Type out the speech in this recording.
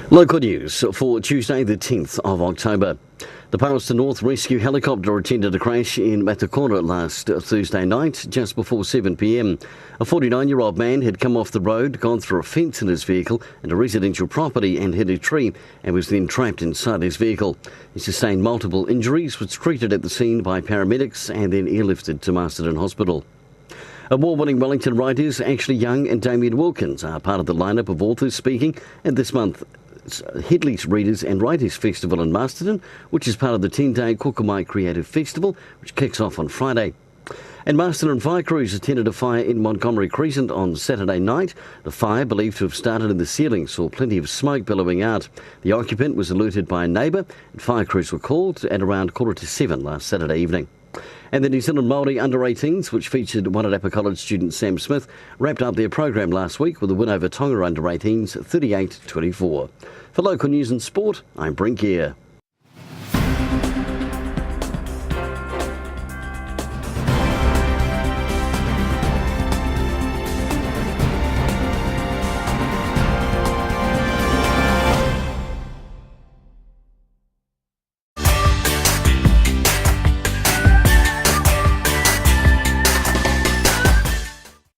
Local news for Tuesday the 10th of October. The Palmerston North Rescue helicopter attended a crash in Matakona last Thursday night, just before 7pm. A 49-year-old man had come off the road, gone through a fence in his vehicle and a residential property and hit a tree and was then trapped inside his vehicle. He sustained multiple injuries, was treated at the scene by paramedics and then airlifted to Masterton Hospital. Award-winning Wellington writers Ashley Young and Damien Wilkins are part of the lineup of authors speaking at this month's Headley's Readers and Writers Festival in Masterton, which is part of the 10-day Kukamai Creative Festival, which kicks off on Friday. And Masterton fire crews attended a fire in Montgomery Crescent on Saturday night. The fire, believed to have started in the ceiling, saw plenty of smoke billowing out. The occupant was alerted by a neighbour, and fire crews were called at around 7:15 last Saturday evening. And the New Zealand Māori Under-18s, which featured Wairarapa College student Sam Smith, wrapped up their program last week with a win over Tonga Under-18s 38-24. For local news and sport, I'm Brent Gare.